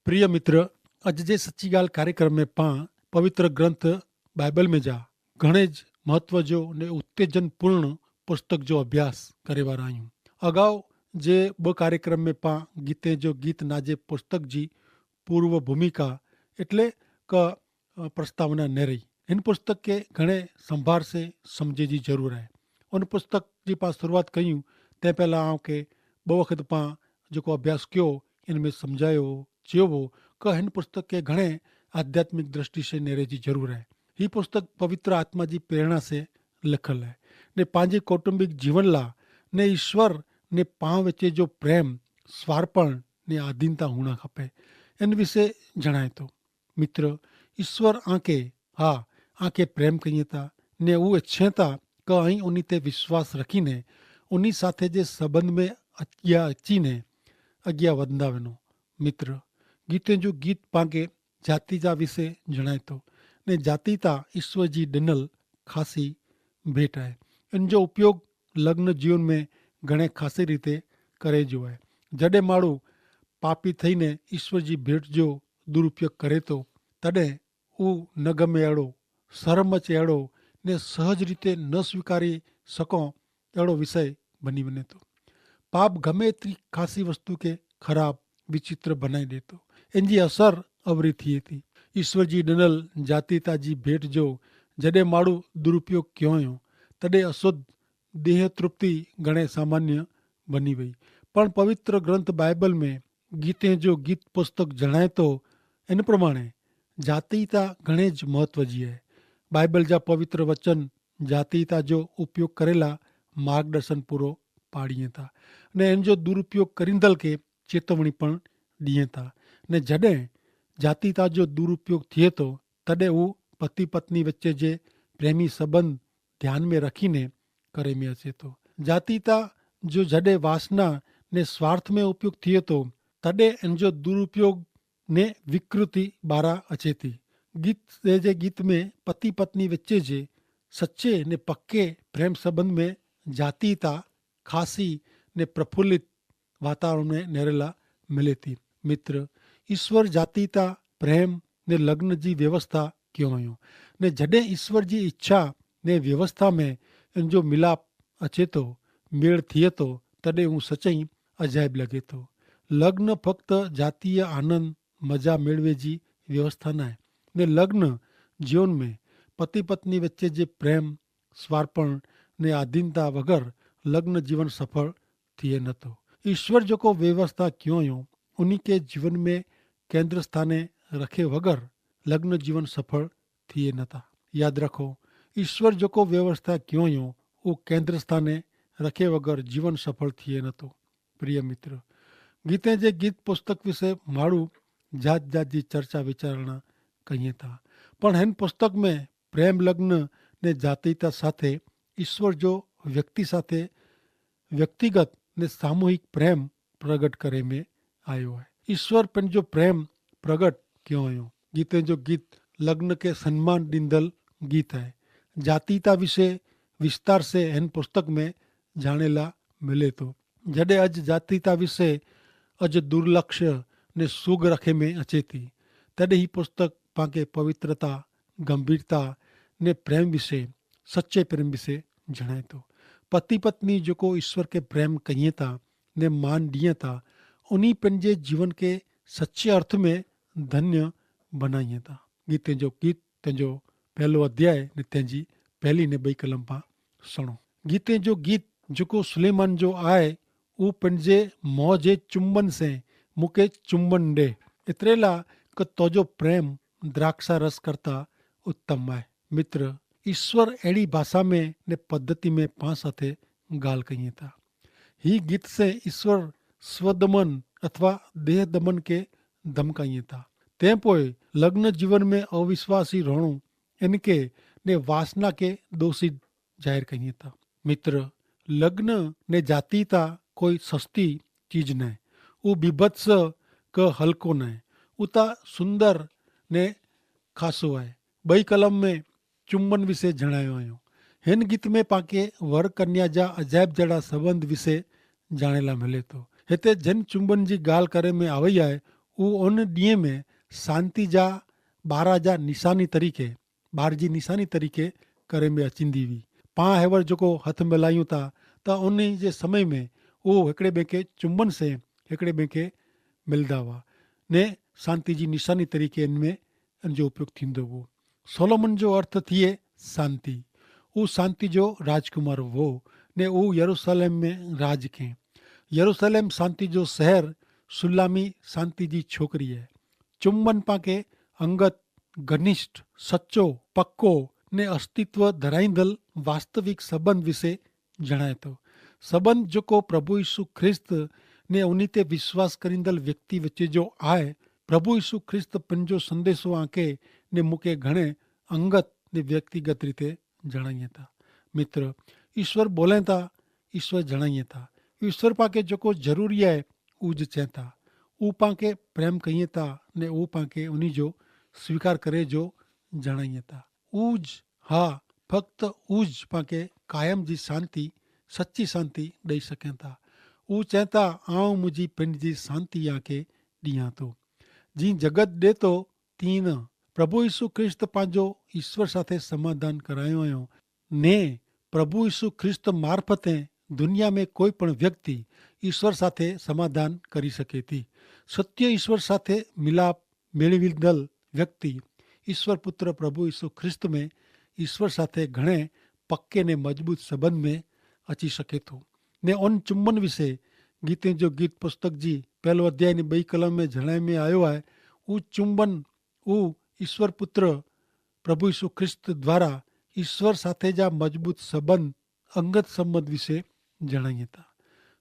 प्रिय मित्र, अॼु जे सची ॻाल्हि कार्यक्रम में पाण पवित्र ग्रंथ बाइबल में जा घणे ज महत्व जो ने उत्तेजनपूर्ण पुस्तक जो अभ्यास करे वारा आहियूं। अगाउ जे ॿ कार्यक्रम में पाण गीते जो गीत नाजे पुस्तक जी पूर्व भूमिका એટલે કે प्रस्तावना न रही। इन पुस्तक के घणे संभार से समझे जी ज़रूर है। उन पुस्तक जी पाण शुरुआत कयूं तंहिं पहला आउं के ॿ वक़्त पाण जेको अभ्यास कयो इनमें समझायो चयो हो कि हिन पुस्तक के घणे आध्यात्मिक दृष्टि से नेरे जी ज़रूर है। ही पुस्तक पवित्र आत्मा जी प्रेरणा से लिखल है ने पंहिंजे कौटुंबिक जीवन ला ने ईश्वर ने पाण विचे जो प्रेम स्वार्पण ने आधीनता हुअणु खपे इन विषय जणाए थो। मित्र, ईश्वर आके प्रेम कईं था ने उहे इच्छे था कि અહીં उन्हीं ते विश्वास रखीने उन्हीं साथे जे संबंध में अॻियां अचीने अॻियां वधंदा वञो। मित्र, गीते जो गीत पाके जाति जा विषय जणाए थो ने जातीता ईश्वर जी ॾिनल ख़ासी भेट आहे। इन जो उपयोग लग्न जीवन में घणे ख़ासी रीते करे जो आहे। जॾहिं माण्हू पापी थईने ईश्वर जी भेट जो दुरुपयोग करे थो तॾहिं उहो न गमे अहिड़ो शर्म अचे अहिड़ो ने सहज रीते न स्वीकारी सघूं अहिड़ो विषय बनी वञे थो। पाप गमे एतिरी ख़ासी वस्तु खे ख़राब विचित्र बनाए ॾिए थो। इन जी असर अवरी थिए थी। ईश्वर जी ॾिनल जातीता जी भेट जो जॾहिं माण्हू दुरुपयोग कयो हुयो तॾहिं अशुद्ध देह तृप्ति घणे सामान्य बनी वई। पण पवित्र ग्रंथ बाइबल में गीते जो गीत पुस्तक जणाए थो इन प्रमाणे जातीता घणे ज महत्व जी आहे। बाइबल जा पवित्र वचन जातीता जो उपयोग करेला मार्गदर्शन पूरो पाड़ीए था ने इन जो दुरुपयोग करींदड़ खे चेतवणी पण ॾिए था ने जॾहिं जातीता जो दुरुपयोग थिए थो तॾहिं उहो पति पत्नी विच जे प्रेमी संबंध ध्यान में रखीने करे में अचे थो। जातीता जो जॾहिं वासना ने स्वार्थ में उपयोग थिए थो तॾहिं इन जो दुरुपयोग ने विकृति ॿाहिरां अचे थी। गीत में पति पत्नी विच जे सचे ने पक्के प्रेम संबंध में जातीता ख़ासी ने प्रफुल्लित वातावरण में नेरेला मिले थी। मित्र, ईश्वर जातीता प्रेम ने लग्न जी व्यवस्था क्यों हुयो ने जॾहिं ईश्वर जी इच्छा ने व्यवस्था में इन जो मिलाप अचे थो मेल थिए थो तॾहिं हू सचई अजायब लॻे थो। लग्न फक्त जातीय आनंद मजा मेળવે जी व्यवस्था न आहे ने लग्न जीवन में पति पत्नी विच जे प्रेम स्वार्पण ने आधीनता वगैरह लग्न जीवन सफल थिए नथो। ईश्वर जेको व्यवस्था कयो हुयो उन्हीं के जीवन में केंद्र स्थाने रखे वगैरह लग्न जीवन सफल थिए नथा। याद रखो, ईश्वर जेको व्यवस्था कयो हुयो उहो केंद्र स्थाने रखे वगैरह जीवन सफल थिए नथो। प्रिय मित्र, गीते जे गीत पुस्तक विषय माण्हू जात जात जी चर्चा विचारणा कईं था पण हिन पुस्तक में प्रेम लग्न ने जातीता साथे ईश्वर जो व्यक्ति साथे व्यक्तिगत ने सामूहिक प्रेम प्रगट करे में आयो है। ईश्वर पंहिंजो प्रेम प्रगट कयो हुयो। गीते जो गीत लग्न के सम्मान ॾींदल गीत है। जातीता विषय विस्तार से हिन पुस्तक में जानेला मिले थो। जॾहिं अॼु जातीता विषय अॼु दुर्लक्ष्य ने सुग रखे में अचे थी तॾहिं ही पुस्तक पाके पवित्रता गंभीरता ने प्रेम विषय सच्चे प्रेम विषय जणाए थो। पति पत्नी जेको ईश्वर के प्रेम कईं था ने मान ॾिए था उन्हीं पंहिंजे जीवन के सच्चे अर्थ में धन्य बनाइए था। गीते जो गीत तंहिंजो पहलो अध्याय ने तंहिंजी पहली ने ॿई कलम पां सुणो। गीते जो गीत जेको सुलेमान जो आहे उहो पंहिंजे मौं जे चुंबन से मूंखे चुंबन ॾे एतिरे लाइ कि तुंहिंजो प्रेम द्राक्षा रस करता उत्तम आहे। मित्र, ईश्वर अहिड़ी भाषा में ने पद्धति में पाण साथे ॻाल्हि कईं था। ही गीत से ईश्वर स्वदमन अथवा देह दमन के धमकाइए था। तंहिं पोइ लग्न जीवन में अविश्वासी रहणो इनके ने वासना के दोषी जाहिर कईं था। मित्र, लग्न ने जातीता कोई सस्ती चीज न है। वो बीभत्स क हल्को न है। उता सुंदर ने खासो है। ॿई कलम में चुंबन विषय जणायो हुयो। हिन गीत में पाके वर कन्या जा अजायब जहिड़ा संबंध विषय जाणे ला मिले थो। हिते जिन चुंबन जी ॻाल्हि करे में आवई आहे उन ॾींहं में शांति जा 12 जा निशानी तरीक़े 12 जी निशानी तरीक़े करे में अचंदी हुई। पाण हेवर जेको हथ मिलायूं था त उन जे समय में उहो हिकिड़े ॿिए खे चुंबन से हिकिड़े ॿिए खे मिलंदा हुआ ने शांति जी निशानी तरीक़े में इन जो उपयोग थींदो हुओ। सोलोमन जो अर्थ थिए शांति। उहो शांति जो राजकुमार हो ने उहो यरूशलेम में राज कयईं। यरूशलेम शांति जो शहर, सुलामी शांति जी छोकिरी है। चुंबन पाके अंगत, घनिष्ठ, सच्चो, पक्को ने अस्तित्व धराईंदल वास्तविक संबंध विषे जणाए थो। संबंध जेको प्रभु यीशु ख्रिस्त ने उन ते विश्वास करींदल व्यक्ति विच जो आहे। प्रभु यीशु ख्रिस्त पंहिंजो संदेशो आके ने मूंखे घणे अंगत ने व्यक्तिगत रीते जणाइए था। मित्र, ईश्वर बोले था, ईश्वर जणाइए था। ईश्वर पाके जेको ज़रूरी आहे उहो ज चए था। उहो पाके प्रेम कईए था ने उहो पाके उन जो स्वीकार करे जो जणाइए था। ऊज हा फक्त ऊज पाके कायम जी शांति, सच्ची शांति ॾेई सघनि था। उहो चए था, आऊं मुंहिंजी पिंड जी शांति आके ॾियां थो। जीअं जगत ॾे थो तीअं न। प्रभु यीशु ख्रिस्त पंहिंजो ईश्वर साथे समाधान करायो हुयो ने प्रभु यीशु ख्रिस्त मार्फते दुनिया में कोई पण व्यक्ति ईश्वर साथे समाधान કરી શકે थी। सत्य ईश्वर साथे मिलाप મેળવીદલ વ્યક્તિ ईश्वर पुत्र प्रभु यीशु ख्रिस्त में ईश्वर साथे घणे पक्के ने मजबूत संबंध में अची सके थो ने उन चुंबन विषे गीते जो गीत पुस्तक जी 1 अध्याय ने 2 कलम में जणाए में आयो आहे। उ चुंबन उ ईश्वर पुत्र प्रभु यीशु ख्रिस्त द्वारा ईश्वर साथे जा मजबूत संबंध, अंगत संबंध विषे जणाइए था।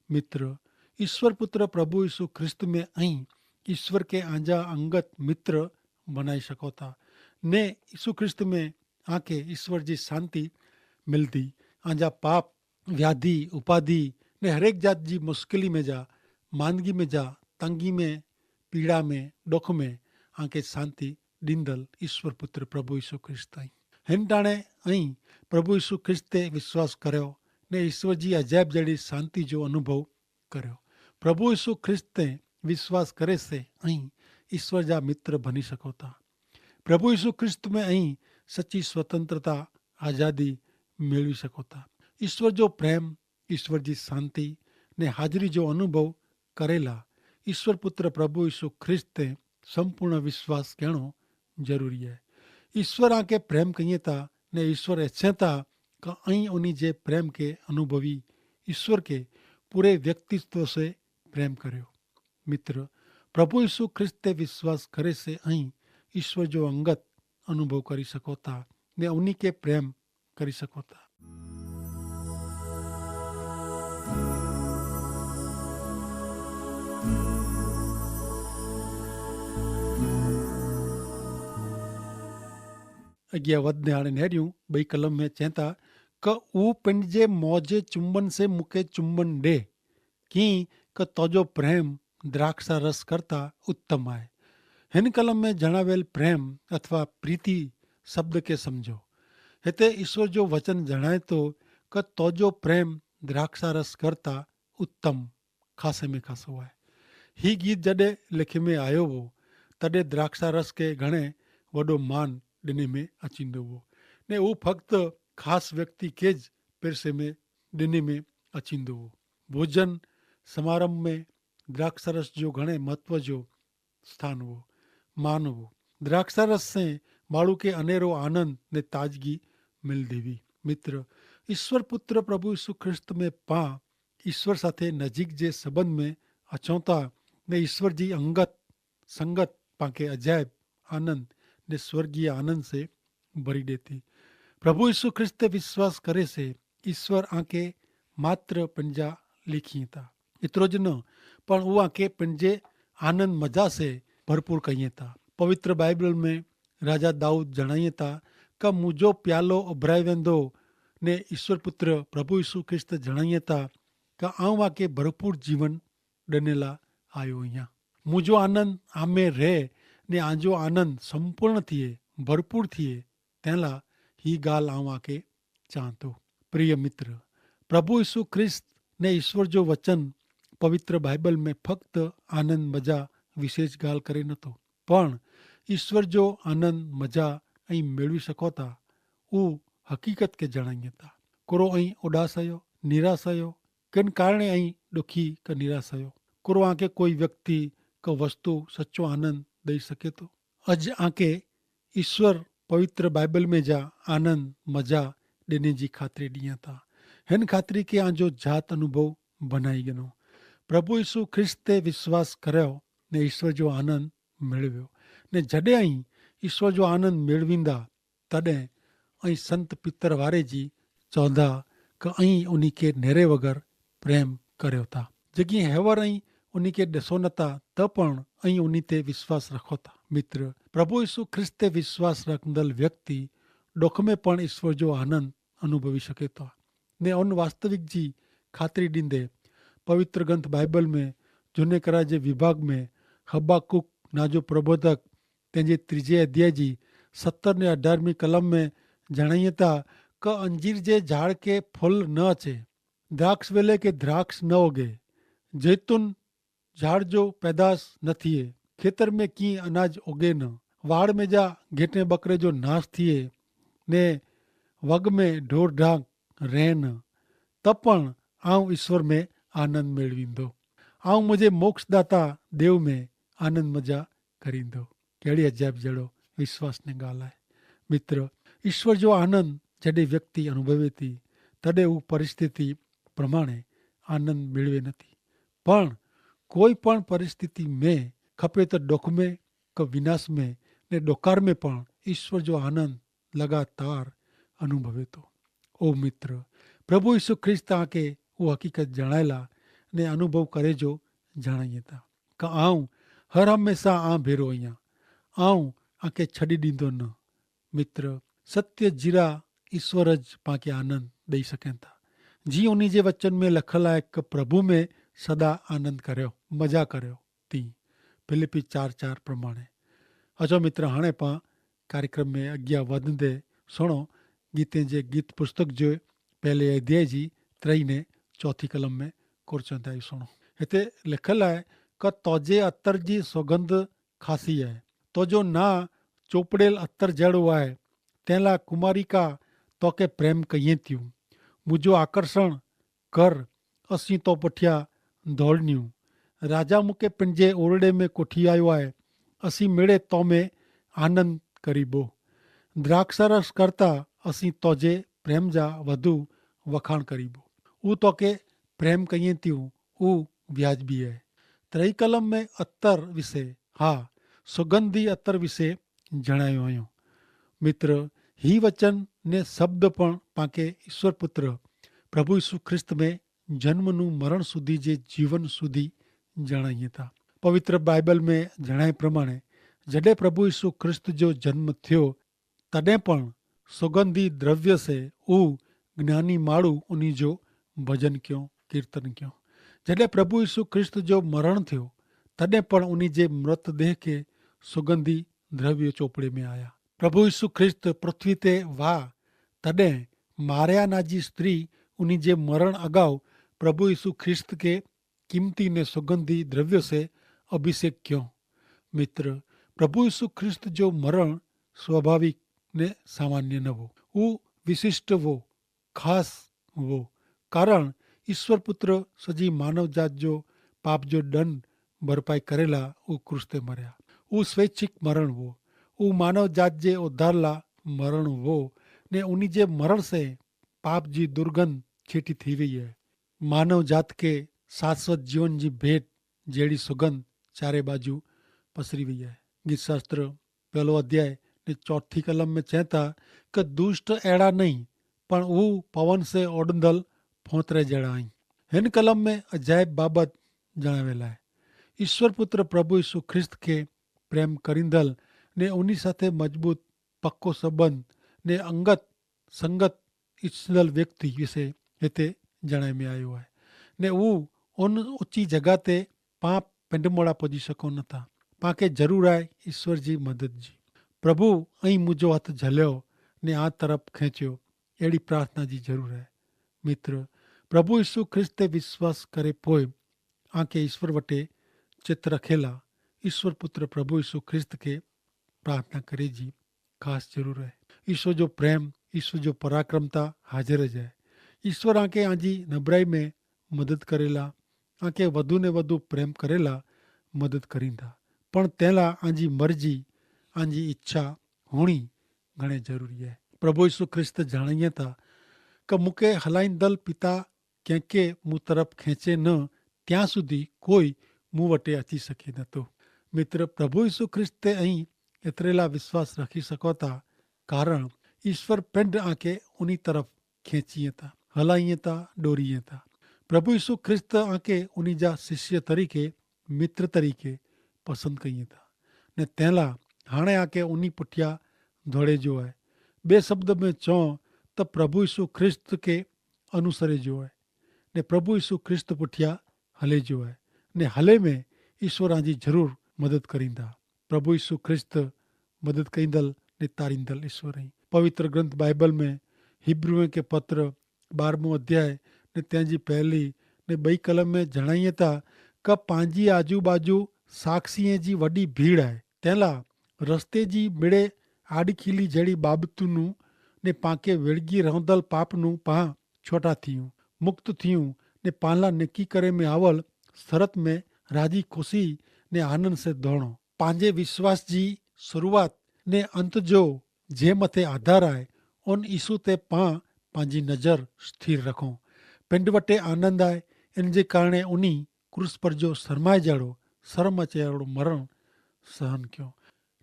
मित्र, ईश्वर पुत्र प्रभु यीशु ख्रिस्त में आई ईश्वर के आंजा अंगत मित्र बनाई सको था ने यीशु ख्रिस्त में आके ईश्वर जी शांति मिलती। आंजा पाप, व्याधि, उपाधि ने हरेक जात जी मुश्किली में जा, मांदगी में जा, तंगी में, पीड़ा में, दुख में आके शांति ॾींदल ईश्वर पुत्र प्रभु यीशु ख्रिस्त आई। हिन टाणे आई प्रभु यीशु ख्रिस्त ते विश्वास करियो ने ईश्वर जी अजायब जहिड़ी शांति जो अनुभव करियो। प्रभु यीशु ख्रिस्त ते विश्वास करे से आई ईश्वर जा मित्र बनी सको था। प्रभु यीशु ख्रिस्त में आई सच्ची स्वतंत्रता, आज़ादी मेळवी सको था। ईश्वर जो प्रेम, ईश्वर जी शांति ने हाज़री जो अनुभव करेला ईश्वर पुत्र प्रभु यीशु ख्रिस्त ते संपूर्ण विश्वास करणो जरूरी है। ईश्वर आके प्रेम कईए था ने ईश्वर इच्छे था कि आई उन्हीं जे प्रेम के अनुभवी ईश्वर के पूरे व्यक्तित्व से प्रेम करियो। मित्र, प्रभु यीशु ख्रिस्त ते विश्वास करे से आई ईश्वर जो अंगत अनुभव करी सको था ने उन्हीं के प्रेम करी सको था। अॻियां वधंदे हाणे नेरियूं 2 कलम में चवनि था कि उहो पंहिंजे मौजे चुंबन से मूंखे चुंबन ॾे कीअं कि तुंहिंजो प्रेम द्राक्षा रस करता उत्तम आहे। हिन कलम में जणावियल प्रेम अथवा प्रीति शब्द खे सम्झो। हिते ईश्वर जो वचन जणाए थो कि तुंहिंजो प्रेम द्राक्षा रस करता उत्तम ख़ासे में ख़ासो आहे। हीउ गीत जॾहिं लिखे में आयो हो तॾहिं द्राक्षा रस खे घणे वॾो मान ॾिने में अचींदो हो ने उहो फक्त ख़ासि व्यक्ति खे ज पिरसे में ॾिने में अचींदो हो। भोजन समारंभ में द्राक्षारस जो घणे महत्व जो स्थान हो, मान हो। द्राक्षारस से माण्हू खे अनेरो आनंद ने ताजगी मिलदी हुई। मित्र, ईश्वर पुत्र प्रभु यीशु ख्रिस्त में पां ईश्वर साथे नजीक जे संबंध में अचूं था ने ईश्वर जी अंगत संगत पांखे अजायब आनंद ने स्वर्गीय आनंद से भरी देती। प्रभु यीशु ख्रिस्त ते विश्वास करे से ईश्वर आके मात्र पंहिंजा लिखी था। एतिरो ज न पर उहो आके पंहिंजे आनंद मज़ा से भरपूर कईए था। पवित्र बाइबल में राजा दाऊद जणाइए था कि मुंहिंजो प्यालो उभराए वेंदो ने ईश्वर पुत्र प्रभु यीशु ख्रिस्त जणाइए था कि आऊं आके भरपूर जीवन ॾिने लाइ आयो आहियां। मुंहिंजो आनंद आमें रहे ने आंजो आनंद संपूर्ण थिए, भरपूर थिए, तंहिं लाइ ही ॻाल्हि आऊं आके चाहां थो। प्रिय मित्र, प्रभु यीशु ख्रिस्त ने ईश्वर जो वचन पवित्र बाइबल में फक्त आनंद मज़ा વિશેષ ગાલ કરી નહોતો, પણ ઈશ્વર જો આનંદ મજા અહીં મેળવી શકો તા હું હકીકત કે જણાઈ હતા. કોરો અહીં ઉદાસ થયો, નિરાશ થયો, કેન કારણે અહીં દુઃખી કે નિરાશ થયો. કોરો આંકે કોઈ વ્યક્તિ કે વસ્તુ સચ્ચો આનંદ દઈ શકે તો અજ આંકે ईश्वर पवित्र बाइबल में जा आनंद मजा देने जी खातरी दिया था। हिन खातरी के आजो जात अनुभव बनाई गनो। प्रभु यीशु ख्रिस्ते विश्वास कर्यो ने ईश्वर जो आनंद मेळव्यो ने जडे अहीं ईश्वर जो आनंद मेळवींदा तडे अहीं संत पितर वारे जी चौधा कि अहीं उन्हीं के नेरे वगर प्रेम कर्यो था। जगी हेवर अहीं उन्हीं के दसो नता त पण अहीं उन्हीं ते विश्वास रखो था। मित्र, प्रभु यीशु ख्रिस्ते विश्वास रखंदल व्यक्ति दुख में पण ईश्वर जो आनंद अनुभवी सके तो ने उन वास्तविक जी खातरी दींदे पवित्र ग्रंथ बाइबल में जूने करा जे विभाग में हब्बाकुक ना जो प्रबोधक तेजे 3 अध्याय जी 17 ने 18वीं कलम में जणाइए था कि अंजीर जे झाड़ के फूल न अचे, द्राक्ष वेले के द्राक्ष न उगे, जैतून झाड़ जो पैदाश न थिए, खेतर में की अनाज उगे न, वाड़ में जा घेटे बकरे जो नाश थिए ने वग में ढोर ढाक रहे न, तब पण आऊं ईश्वर में आनंद मेळवींदो, आऊं मुझे मोक्षदाता देव में आनंद मजा करींदो। केड़ी अजाब जड़ो विश्वास ने गाल है। मित्र, ईश्वर जो आनंद जडे व्यक्ति अनुभवे थी तडे वो परिस्थिति प्रमाणे आनंद मेळवे नथी, पण कोई पण परिस्थिति में खपे तो दुख में के विनाश में ने डोकार में पण ईश्वर जो आनंद लगातार अनुभवे तो। ओ मित्र, प्रभु यीशु ख्रिस्त आके वो हकीकत जणायला ने अनुभव करे जो जणाइए था कि आऊं हर हमेशा आ भेरो अहियां, आऊं आके छड़ी दींदो न। मित्र, सत्य जीरा ईश्वर ज पाके आनंद दई सकें था। जी उन्हीं जे वचन में लखल है कि प्रभु में सदा आनंद कर्यो, मजा कर्यो ती फिलिपी 4:4 प्रमाणे। अचो मित्र, हाणे पा कार्यक्रम में अग्या वधंदे सुनो गीते जे गीत पुस्तक जो पहले अध्याय जी 3 ने 4 कलम में कुरचंदाई सुनो। हिते लिखल है कि तोजे अतर जी सौगंध खासी है, तो जो ना चोपड़ेल अतर जड़ो है, तेला कुमारिका तो के प्रेम कहिए थियूं, मुझो आकर्षण कर असी तो पठिया दौड़न्यू, राजा मुके पिंजे ओरडे में कोठी आयो है, असी मेड़े तो में आनंद करीबो, द्राक्षरस करता असी तोजे प्रेम जा वधु वखाण करीबो, ऊ तो के प्रेम कहिए थियूं, ऊ व्याजबी है। 3 कलम में अतर विषे, हाँ, सुगंधी अतर विषे जणायो आयो। मित्र, ही वचन ने शब्द पण पाके ईश्वर पुत्र प्रभु यीशु ख्रिस्त में जन्मनु मरण सुधी जे जीवन सुधी जणाइए था। पवित्र बाइबल में जणाय प्रमाणे जडे प्रभु यीशु ख्रिस्त जो जन्म थियो तडे पण सुगंधी द्रव्य से ऊ ज्ञानी माड़ू उन्हीं जो भजन क्यों, कीर्तन क्यों। जडे प्रभु यीशु ख्रिस्त जो मरण थियो तडे पण उन्हीं जे मृतदेह के सुगंधी द्रव्य चोपड़े में आया। प्रभु यीशु ख्रिस्त पृथ्वी ते वाह तडे मारिया नाजी स्त्री उन्हीं जे मरण अगाऊ प्रभु यीशु ख्रिस्त के कीमती ने सुगंधी द्रव्य से अभिषेक क्यों। मित्र, प्रभु यीशु ख्रिस्त जो मरण स्वाभाविक ने सामान्य न वो, वो विशिष्ट वो, खास वो, कारण ईश्वर पुत्र सजी मानव जात जो पाप जो दंड भरपाई करेला वो क्रूस्ते मरया, वो स्वैच्छिक मरण वो मानव जात जे उद्धारला मरण वो ने उन्हीं जे मरण से पाप जी दुर्गंध छीटी थी हुई है। मानव जात के शाश्वत जीवन जी भेंट जेड़ी सुगंध चारे बाजू पसरी हुई है। गीत शास्त्र 1 अध्याय ने 4 कलम में चेता कि दुष्ट एड़ा नहीं पण वो पवन से ओडंदल फोतरे जड़ा आई। हिन कलम में अजायब बाबत जणावेला है। ईश्वर पुत्र प्रभु यीशु ख्रिस्त के प्रेम करींदल ने उन्हीं साथे मजबूत पक्को संबंध ने अंगत संगत ईच्छदल व्यक्ति विषे हिते जणाय में आयो है ने वो उन ऊंची जगह ते पाप पिंडमोड़ा पुजी सको न था, पाके जरूर आए ईश्वर जी मदद जी। प्रभु अई मुझो हथ झलियो ने आ तरफ खेंचियो, एड़ी प्रार्थना जी जरूर है। मित्र, प्रभु यीशु ख्रिस्त ते विश्वास करे पोइ आके ईश्वर वटे चित रखेला ईश्वर पुत्र प्रभु यीशु ख्रिस्त के प्रार्थना करे जी खास जरूर है। ईश्वर जो प्रेम, ईश्वर जो पराक्रमता हाजिर ज है। ईश्वर आके आजी नबराई में मदद करेला, आके વધુ ને વધુ પ્રેમ કરેલા મદદ કરીંदा, પણ તેલા आजी मर्जी, आजी इच्छा होनी घणे जरूरी है। प्रभु यीशु ख्रिस्त जाणीए था कि मूंखे हलाईंदल पिता कंहिंखे मूं तरफ़ खेंचे न ત્યાં સુધી કોઈ मूं वटि अची सघे नथो। मित्र, प्रभु यीशु ख्रिस्त ते ऐं एतिरेला विश्वास रखी सघो था कारण ईश्वर पिंड आके उन्ही तरफ़ खेंचीए था, हलाइए था, डोरीए था। प्रभु यीशु ख्रिस्त आके उन्ही जा शिष्य तरीके, मित्र तरीके पसंद कईए था ने तेला हाणे आके उन्ही पुठिया दौड़े जो है। बे शब्द में चऊं तो प्रभु यीशु ख्रिस्त के अनुसरे जो है ने प्रभु यीशु ख्रिस्त पुठिया हले जो है ने हले में ईश्वर जी जरूर मदद करींदा। प्रभु यीशु ख्रिस्त मदद कईंदल ने तारींदल ईश्वर ही। पवित्र ग्रंथ बाइबल में हिब्रुए के पत्र 12 अध्याय ने त्यांजी पहली ने 2 कलम में जणाइए था कि पंहिंजी आजू बाजू साक्षीअ जी वॾी भीड़ है। तेला रस्ते जी मिड़े आड़खीली जहिड़ी बाबतूं ने पाके विड़गी रहंदल पापनू पा छोटा थियूं, मुक्त थियूं ने पाला निकी करे में आवल शरत में राजी खुशी ने आनंद से दौड़ो। पांजे विश्वास जी शुरुआत ने अंत जो जे मथे आधार है उन यीशु ते पंहिंजी नज़र स्थिर रखो। पिंड वटे आनंद आए, इन जे कारण उन्हीं क्रूस पर जो शरमाए जड़ो शर्म अचे अहिड़ो मरण सहन कयो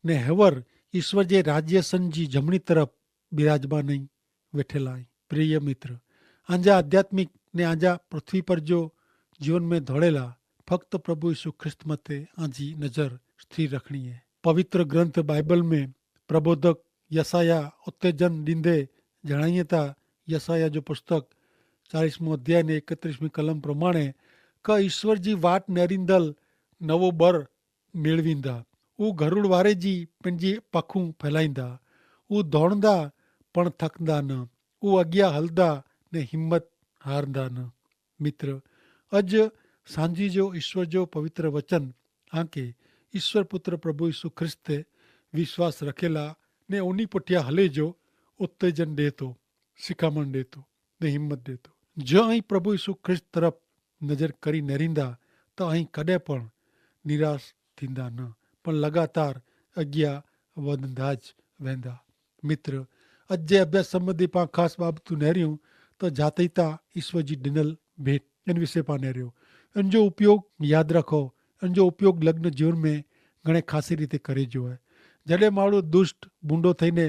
ने हेवर ईश्वर जे राज्यसन जी जमणी तरफ बिराजमान नहीं वेठेला आई। प्रिय मित्र, आंजा आध्यात्मिक ने आंजा पृथ्वी पर जो जीवन में दौड़ेला फक्त प्रभु यीशु ख्रिस्त मते आंजी नजर स्थिर रखनी है। पवित्र ग्रंथ बाइबल में प्रबोधक यसाया उत्तेजन ॾींदे जणाइए था, यसाया जो पुस्तक 40 अध्याय ने 31 कलम प्रमाणे क ईश्वर जी वाट नेरींदल नवो बर मेळवींदा। ऊ गरुड़ वारे जी पंहिंजी पखूं फैलाईंदा। ऊ दौड़ंदा पण थकंदा न। ऊ अॻियां हलंदा ने हिम्मत हारंदा न। मित्र, अॼु सांझी जो ईश्वर जो पवित्र वचन आके ईश्वर पुत्र प्रभु यीशु ख्रिस्त ते विश्वास रखेला ने उन्हीं पुठिया हले जो उत्तेजन ॾे थो, शिखामण ॾे थो ने हिम्मत ॾे थो। जो अहीं प्रभु यीशु ख्रिस्त तरफ़ नज़र करी नेरींदा त अहीं कॾहिं पण निराश थींदा न, पण लगातार अॻियां वधंदा ज वेंदा। मित्र, अॼु जे अभ्यास संबंधी पाण ख़ासि बाबतूं नेरियूं त जातीता ईश्वर जी ॾिनल भेट इन विषय पाण नेरियो। इन जो उपयोग यादि रखो, इन जो उपयोग लग्न जीवन में घणे ख़ासि रीते करे जो है। जॾहिं माण्हू दुष्ट बूंडो थईने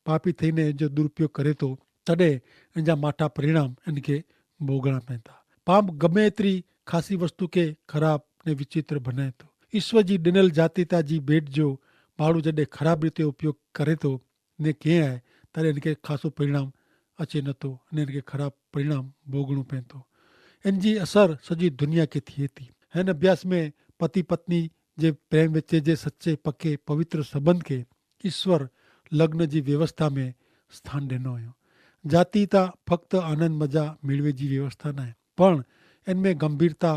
पापी थईने इन जो दुरुपयोग करे थो तॾहिं इन जा माठा परिणाम इनखे भोगणा पवंदा। पाप गमे एतिरी ख़ासि वस्तु खे ख़राब ने विचित्र बनाए थो। ईश्वर जी ॾिनल जातीता जी भेट जो माण्हू जॾहिं ख़राब रीते उपयोग करे थो ने कीअं आहे तॾहिं इनखे ख़ासो परिणाम अचे नथो अने इनखे ख़राब परिणाम भोगणो पए थो। इन जी असर सॼी दुनिया खे थिए थी। हिन अभ्यास में पति पत्नी जे प्रेम विचे जे सचे पके पवित्र संबंध खे ईश्वर लग्न जी व्यवस्था में स्थान ॾिनो हुयो। जातीता फक्त आनंद मजा मेળવે जी व्यवस्था न आहे, पण इनमें गंभीरता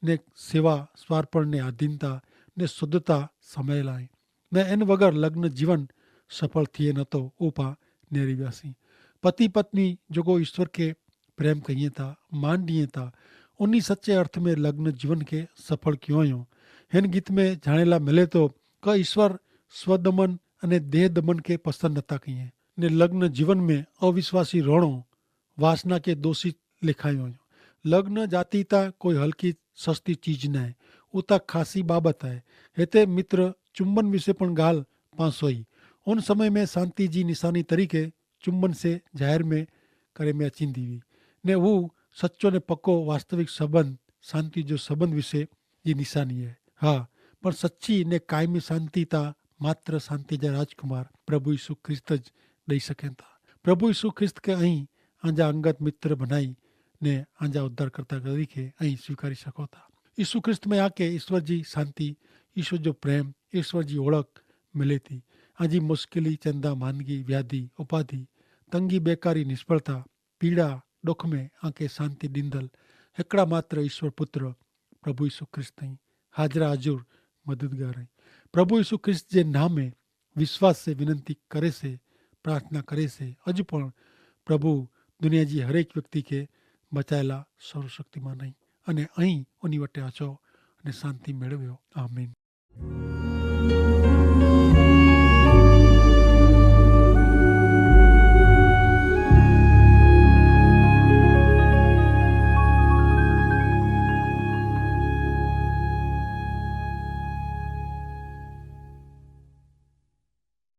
ने सेवा, स्वार्पण ने आधीनता ने शुद्धता समायल आहे। न इन वगर लग्न जीवन सफल थिए नथो। उपा नेरी वियासीं। पति पत्नी जेको ईश्वर के प्रेम कईए था, मान ॾिए था, उन्हीं सच्चे अर्थ में लग्न जीवन के सफल कयो हुयो। हिन गीत में जाणेला मिले थो कि ईश्वर स्वदमन अने देह दमन के पसंद नथा कईए ने लग्न जीवन में अविश्वासी रोणो वासना के दोषी लिखायो हुयो। लग्न जातीता कोई हल्की सस्ती चीज न है, उ त ख़ासी बाबत है। हिते मित्र चुंबन विषय पण ॻाल्हि पासो ई। उन समय में शांति जी निशानी तरीक़े चुंबन से ज़ाहिर में करे में अचींदी हुई ने हू सच्चो ने पक्को वास्तविक संबंध शांति जो संबंध विषय जी निशानी है। हाँ, पर सच्ची ने कायमी शांति ता मात्र शांति जा राजकुमार प्रभु यीशु ख्रिस्त ज ॾेई सघनि था। प्रभु यीशु ख्रिस्त खे अहीं आंजा अंगत मित्र बनाई ने आंजा उद्धारकर्ता तरीके अहीं स्वीकारी सघो था। यीशु ख्रिस्त में आके ईश्वर जी शांति, ईश्वर जो प्रेम, ईश्वर जी ओळख मिले थी। आंजी मुश्किली, चंदा, मानगी, व्याधि, उपाधि, तंगी, बेकारी, निष्फलता, पीड़ा, दुख में आके शांति ॾींदल हिकिड़ा मात्र ईश्वर पुत्र प्रभु यीशु ख्रिस्त ई हाज़िरा हज़ूर મદદગાર અહીં પ્રભુ ઈસુ ખ્રિસ્ત જે નામે વિશ્વાસ છે વિનંતી કરે છે પ્રાર્થના કરે છે હજુ પણ પ્રભુ દુનિયા જી હરેક વ્યક્તિ કે બચાયેલા સર્વશક્તિમાં નહીં અને અહીં ઓની વટે અચો અને શાંતિ મેળવ્યો આમીન.